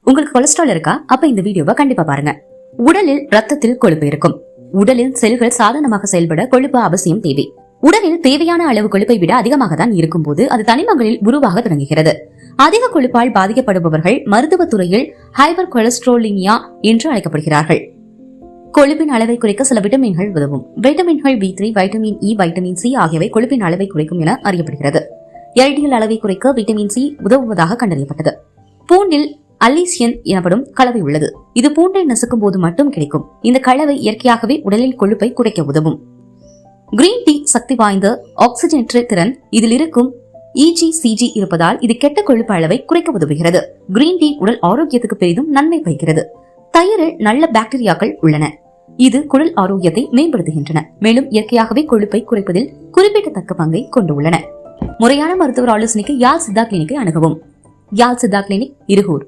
உங்களுக்கு கொலஸ்ட்ரால் இருக்கா? அப்ப இந்த வீடியோவை கண்டிப்பா பாருங்க. உடலில் ரத்தத்தில் கொழுப்பு இருக்கும். உடலில் செல்கள் சாதாரணமாக செயல்பட கொழுப்பு அவசியம் தேவை. உடலில் தேவையான அளவு கொழுப்பை விட அதிகமாக தான் இருக்கும் போது அது தனிமங்களில் உருவாக தொடங்குகிறது. அதிக கொழுப்பால் பாதிக்கப்படுபவர்கள் மருத்துவத்துறையில் ஹைப்பர் கொலஸ்ட்ரோலிமியா என்று அழைக்கப்படுகிறார்கள். கொழுப்பின் அளவை குறைக்க சில விட்டமின்கள் உதவும். வைட்டமின்கள் B3, vitamin E, vitamin C ஆகியவை கொழுப்பின் அளவை குறைக்கும் என அறியப்படுகிறது. LDL அளவை குறைக்க விட்டமின் C உதவுவதாக கண்டறியப்பட்டது. பூண்டில் அல்லீசியன் எனப்படும் கலவை உள்ளது. இது பூண்டை நசுக்கும் போது மட்டும் கிடைக்கும். இந்த கலவை இயற்கையாகவே உடலில் கொழுப்பை குறைக்க உதவும். கிரீன் டீ சக்தி வாய்ந்த ஆக்சிஜனேற்ற திறன் இதில் இருக்கும் EGCG இருப்பதால் இது கெட்ட கொழுப்பு அளவை குறைக்க உதவுகிறது. கிரீன் டீ உடல் ஆரோக்கியத்துக்கு பெரிதும் நன்மை பயக்கிறது. தயிரில் நல்ல பாக்டீரியாக்கள் உள்ளன. இது குடல் ஆரோக்கியத்தை மேம்படுத்துகின்றன. மேலும் இயற்கையாகவே கொழுப்பை குறைப்பதில் குறிப்பிடத்தக்க பங்கை கொண்டுள்ளன. முறையான மருத்துவர் ஆலோசனைக்கு யாழ் சித்தா கிளினிக்கை அணுகவும். யாழ் சித்தா கிளினிக், இருகூர்.